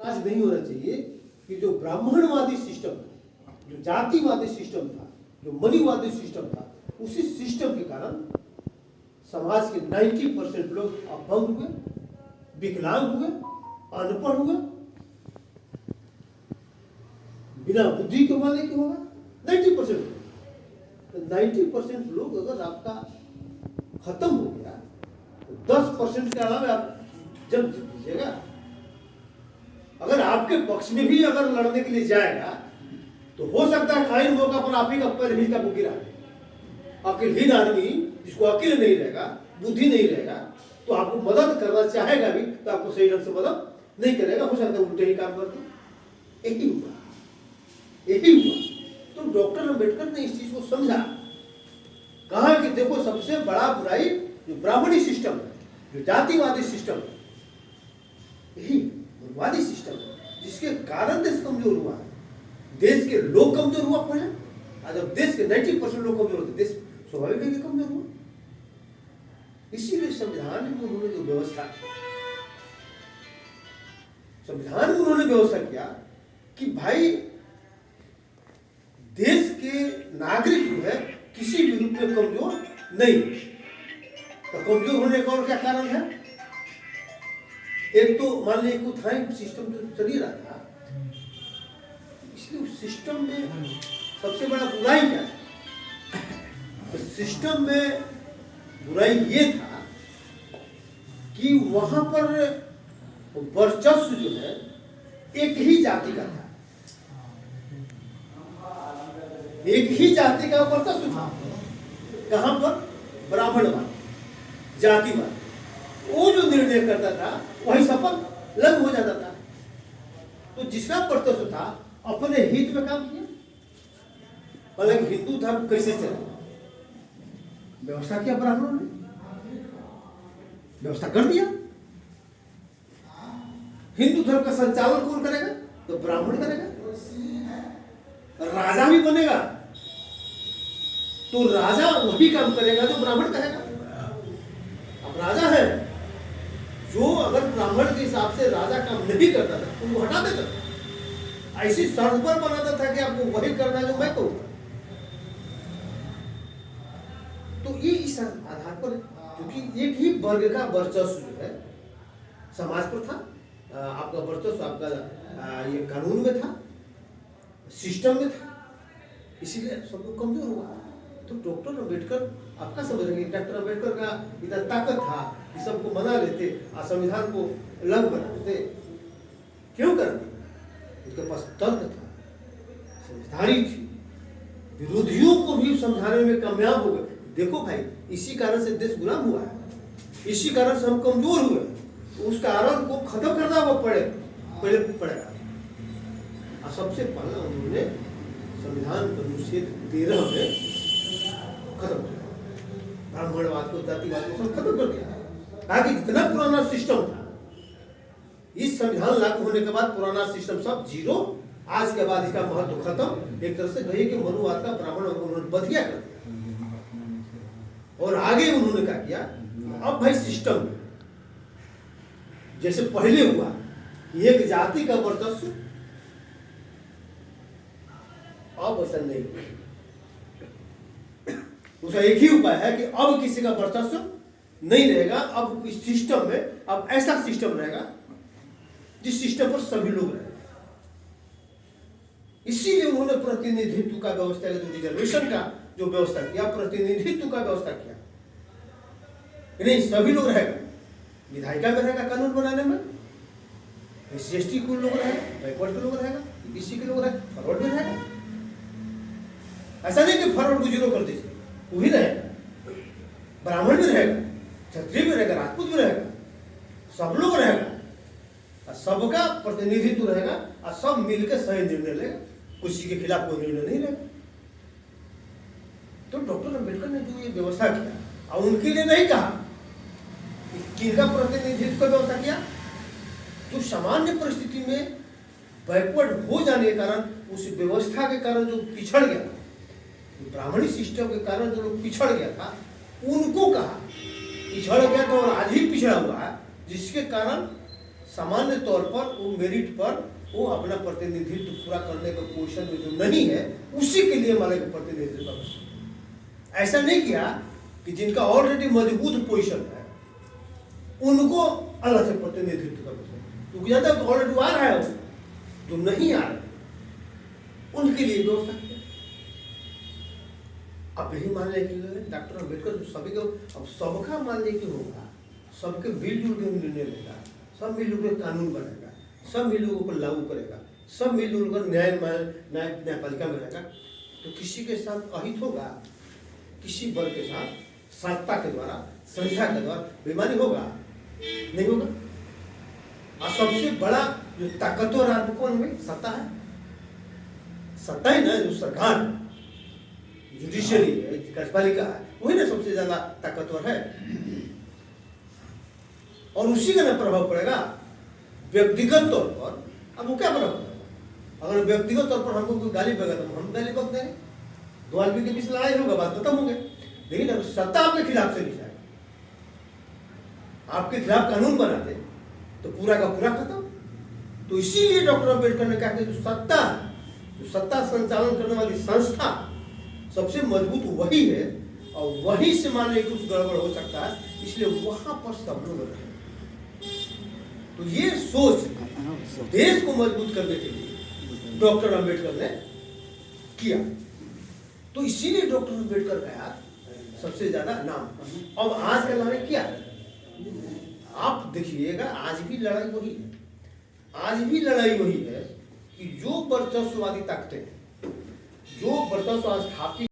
राज नहीं होना चाहिए कि जो ब्राह्मणवादी सिस्टम था, जो जातिवादी सिस्टम था, जो मनीवादी सिस्टम था, उसी सिस्टम के कारण समाज के 90% लोग अपंग हुए, विकलांग हुए, अनपढ़ हुए, बिना बुद्धि के वाले के होगा 90%। तो 90% लोग अगर आपका खत्म हो गया तो 10% के अलावा आप जब जीत लीजिएगा। अगर आपके पक्ष में भी अगर लड़ने के लिए जाएगा तो हो सकता है आइन मौका पर आप ही का पैर ही का गिरा दे। अकेलहीन आदमी जिसको अकेले नहीं रहेगा, बुद्धि नहीं रहेगा, तो आपको मदद करना चाहेगा भी तो आपको सही ढंग से मदद नहीं करेगा, हो सकता है उल्टे ही काम कर दो। यही हुआ। तो डॉक्टर अम्बेडकर ने इस चीज को समझा, कहा कि देखो सबसे बड़ा बुराई जो ब्राह्मणी सिस्टम है, जो जातिवादी सिस्टम है, यही मनुवादी सिस्टम है, जिसके कारण देश कमजोर हुआ। देश के लोग कमजोर हुआ पहले, आज जब देश के 90% लोग कमजोर होते, देश स्वाभाविक है कि कमजोर हुआ। इसीलिए संविधान में उन्होंने जो व्यवस्था संविधान में उन्होंने व्यवस्था किया कि भाई देश के नागरिक जो है किसी भी रूप में कमजोर नहीं। तो कमजोर होने का और क्या कारण है? एक तो मान लीजिए कुछ सिस्टम जो चल ही रहा था, इसलिए उस सिस्टम में सबसे बड़ा बुराई क्या था? तो सिस्टम में बुराई ये था कि वहां पर वर्चस्व जो है एक ही जाति का था, एक ही जाति का वर्चस्व था। कहां पर? ब्राह्मणवाद, जातिवाद। वो जो निर्णय करता था वही शपथ लागू हो जाता था। तो जिसका वर्चस्व था अपने हित में काम किया। हालांकि हिंदू धर्म कैसे चले, व्यवस्था किया ब्राह्मणों ने, व्यवस्था कर दिया। हिंदू धर्म का संचालन कौन करेगा? तो ब्राह्मण करेगा। राजा भी बनेगा तो राजा वही काम करेगा जो ब्राह्मण करेगा। अब राजा है जो अगर ब्राह्मण के हिसाब से राजा काम नहीं करता था उनको हटा देता था, ऐसी शर्त पर बनाता था कि आपको वही करना जो मैं कहूंगा। तो ये इस आधार पर, क्योंकि एक ही वर्ग का वर्चस्व जो है समाज पर था, आपका वर्चस्व आपका ये कानून में था, सिस्टम में था, इसीलिए सब लोग कमजोर हुआ। तो डॉक्टर अम्बेडकर आपका समझ रहे हैं, डॉक्टर अम्बेडकर का इतना ताकत था कि सबको मना लेते और संविधान को लागू बना देते। क्यों कर दिया? उनके पास तर्क था, समझदारी थी, विरोधियों को भी समझाने में कामयाब हो गए। देखो भाई, इसी कारण से देश गुलाम हुआ है, इसी कारण से हम कमजोर हुए। उस कारण को खत्म करना वो पहले पड़ेगा। और सबसे पहला उन्होंने संविधान अनुच्छेद 13 में खत्म किया, ब्राह्मणवाद को, जातिवाद को सब खत्म कर दिया। कहा कि जितना पुराना सिस्टम था, इस संविधान लागू होने के बाद पुराना सिस्टम सब जीरो, आज के बाद इसका महत्व खत्म। एक तरह से कहिए कि मनुवाद का ब्राह्मण उन्होंने बधिया कर दिया। और आगे उन्होंने क्या किया, अब भाई सिस्टम जैसे पहले हुआ एक जाति का वर्चस्व, अब ऐसा नहीं। उसका एक ही उपाय है कि अब किसी का वर्चस्व नहीं रहेगा। अब इस सिस्टम में अब ऐसा सिस्टम रहेगा जिस सिस्टम पर सभी लोग रहेंगे। इसीलिए उन्होंने प्रतिनिधित्व का व्यवस्था, जो रिजर्वेशन का जो व्यवस्था किया, प्रतिनिधित्व का व्यवस्था किया। नहीं, सभी लोग रहेगा, विधायिका में रहेगा कानून बनाने में, SC/ST के लोग रहेगा, बैकवर्ड के लोग रहेगा, BC के लोग रहेगा, फॉरवर्ड में रहेगा। ऐसा नहीं कि फॉरवर्ड को जीरो कर दीजिए, वो भी रहेगा, ब्राह्मण भी रहेगा, क्षत्रिय भी रहेगा, राजपूत भी रहेगा, सब लोग रहेगा, सबका प्रतिनिधित्व रहेगा और सब मिलकर सही निर्णय लेगा, किसी के खिलाफ कोई निर्णय नहीं लेगा। तो डॉक्टर अम्बेडकर ने जो ये व्यवस्था किया, और उनके लिए नहीं कहा, किनका प्रतिनिधित्व का व्यवस्था किया? जो सामान्य परिस्थिति में बैकवर्ड हो जाने के कारण, उस व्यवस्था के कारण जो पिछड़ गया था, ब्राह्मणी सिस्टम के कारण जो लोग पिछड़ गया था, उनको कहा, पिछड़ गया था और आज ही पिछड़ा हुआ है, जिसके कारण सामान्य तौर पर वो मेरिट पर वो अपना प्रतिनिधित्व पूरा करने का पोजीशन में जो नहीं है उसी के लिए माने का प्रतिनिधित्व कर। ऐसा नहीं किया कि जिनका ऑलरेडी मजबूत पोजीशन है उनको अलग से प्रतिनिधित्व कर, क्योंकि ज्यादा ऑलरेडी आ रहा है, जो नहीं आ रहे उनके लिए व्यवस्था किया। अब यही मान लें कि डॉक्टर अम्बेडकर सभी को, अब सबका मान लें कि होगा, सबके मिलजुल के निर्णय लेगा, सब मिलजुल के कानून बनाएगा, सब मिलजुल को लागू करेगा, सब मिलजुल कर न्यायपालिका में रहेगा, तो किसी के साथ अहित होगा, किसी वर्ग के साथ सत्ता के द्वारा, संस्था के द्वारा बेईमानी होगा? नहीं होगा। और सबसे बड़ा जो ताकतवर आदमी कौन है? सत्ता है। सत्ता ही ना, जो सरकार जुडिशियरी है, कार्यपालिका है, वही ना सबसे ज्यादा ताकतवर है। और उसी का ना प्रभाव पड़ेगा व्यक्तिगत तौर पर। अब वो क्या प्रभाव पड़ेगा? अगर व्यक्तिगत तौर पर हमको कोई गाली बगा तो हम गाली बक देंगे, दो आदमी के बीच लड़ाई होगा, बात खत्म हो गई। लेकिन अगर सत्ता आपके खिलाफ से नहीं जाए, आपके खिलाफ कानून बनाते तो पूरा का पूरा खत्म। तो इसीलिए डॉक्टर अम्बेडकर ने कहा कि जो सत्ता संचालन करने वाली संस्था सबसे मजबूत वही है, और वही से मान लीजिए कुछ गड़बड़ हो सकता है, इसलिए वहां पर सब लोग रहे। तो ये सोच देश को मजबूत करने के लिए डॉक्टर अम्बेडकर ने किया। तो इसीलिए डॉक्टर अम्बेडकर का यार सबसे ज्यादा नाम। अब आज का लड़ाई क्या है आप देखिएगा, आज भी लड़ाई वही है। आज भी लड़ाई वही है कि जो वर्चस्ववादी ताकतें, जो वर्चस्व स्थापित